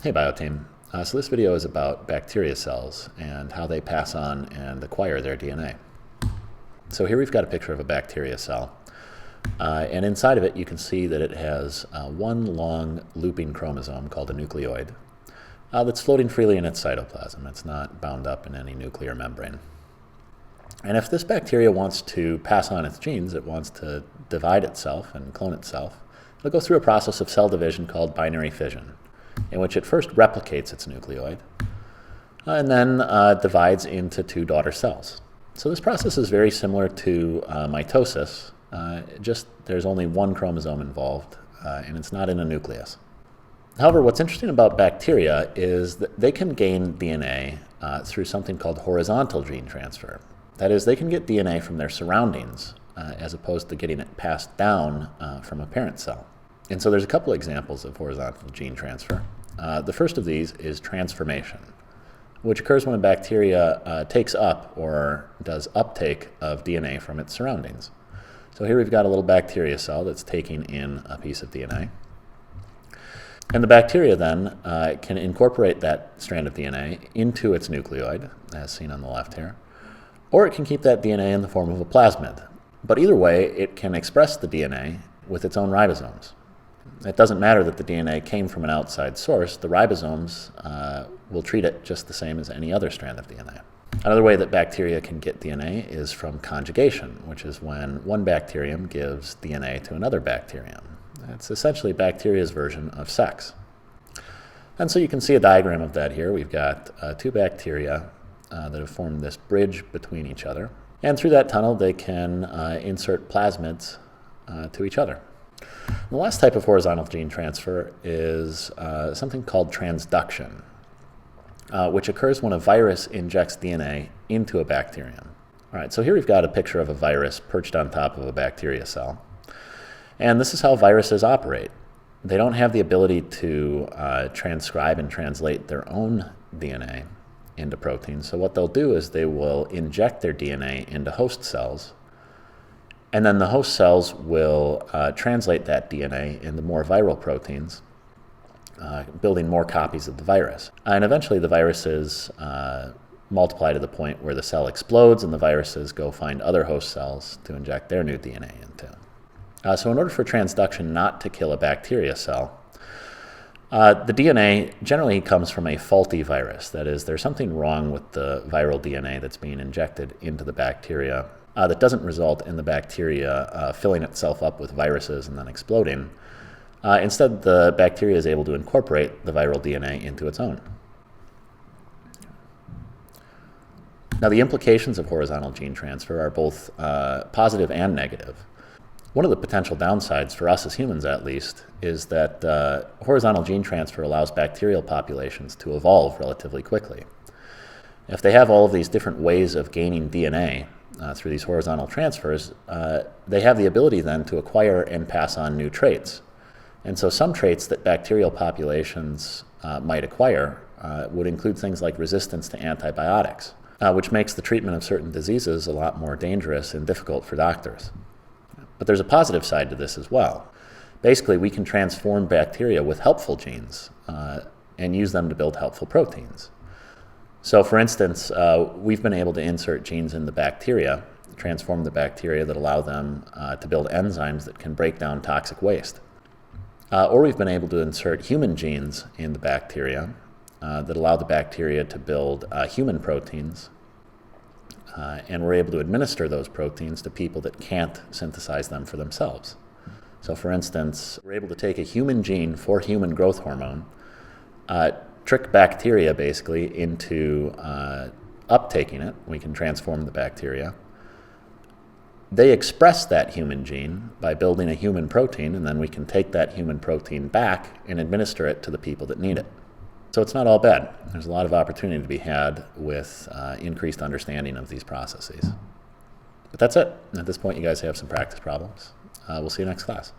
Hey BioTeam. So this video is about bacteria cells and how they pass on and acquire their DNA. So here we've got a picture of a bacteria cell. And inside of it you can see that it has one long looping chromosome called a nucleoid that's floating freely in its cytoplasm. It's not bound up in any nuclear membrane. And if this bacteria wants to pass on its genes, it wants to divide itself and clone itself, it'll go through a process of cell division called binary fission, in which it first replicates its nucleoid and then divides into two daughter cells. So this process is very similar to mitosis, just there's only one chromosome involved and it's not in a nucleus. However, what's interesting about bacteria is that they can gain DNA through something called horizontal gene transfer. That is, they can get DNA from their surroundings as opposed to getting it passed down from a parent cell. And so there's a couple examples of horizontal gene transfer. The first of these is transformation, which occurs when a bacteria takes up or does uptake of DNA from its surroundings. So here we've got a little bacteria cell that's taking in a piece of DNA. And the bacteria then can incorporate that strand of DNA into its nucleoid, as seen on the left here, or it can keep that DNA in the form of a plasmid. But either way, it can express the DNA with its own ribosomes. It doesn't matter that the DNA came from an outside source. The ribosomes will treat it just the same as any other strand of DNA. Another way that bacteria can get DNA is from conjugation, which is when one bacterium gives DNA to another bacterium. It's essentially bacteria's version of sex. And so you can see a diagram of that here. We've got two bacteria that have formed this bridge between each other. And through that tunnel, they can insert plasmids to each other. The last type of horizontal gene transfer is something called transduction, which occurs when a virus injects DNA into a bacterium. All right, so here we've got a picture of a virus perched on top of a bacteria cell. And this is how viruses operate. They don't have the ability to transcribe and translate their own DNA into proteins. So what they'll do is they will inject their DNA into host cells, and then the host cells will translate that DNA into more viral proteins, building more copies of the virus. And eventually the viruses multiply to the point where the cell explodes and the viruses go find other host cells to inject their new DNA into. So in order for transduction not to kill a bacteria cell, the DNA generally comes from a faulty virus. That is, there's something wrong with the viral DNA that's being injected into the bacteria that doesn't result in the bacteria filling itself up with viruses and then exploding. Instead, the bacteria is able to incorporate the viral DNA into its own. Now, the implications of horizontal gene transfer are both positive and negative. One of the potential downsides for us as humans, at least, is that horizontal gene transfer allows bacterial populations to evolve relatively quickly. If they have all of these different ways of gaining DNA through these horizontal transfers, they have the ability then to acquire and pass on new traits. And so some traits that bacterial populations might acquire would include things like resistance to antibiotics, which makes the treatment of certain diseases a lot more dangerous and difficult for doctors. But there's a positive side to this as well. Basically, we can transform bacteria with helpful genes and use them to build helpful proteins. So for instance, we've been able to insert genes in the bacteria, transform the bacteria that allow them to build enzymes that can break down toxic waste. Or we've been able to insert human genes in the bacteria that allow the bacteria to build human proteins. And we're able to administer those proteins to people that can't synthesize them for themselves. So for instance, we're able to take a human gene for human growth hormone, trick bacteria basically into uptaking it. We can transform the bacteria. They express that human gene by building a human protein, and then we can take that human protein back and administer it to the people that need it. So it's not all bad. There's a lot of opportunity to be had with increased understanding of these processes. But that's it. At this point, you guys have some practice problems. We'll see you next class.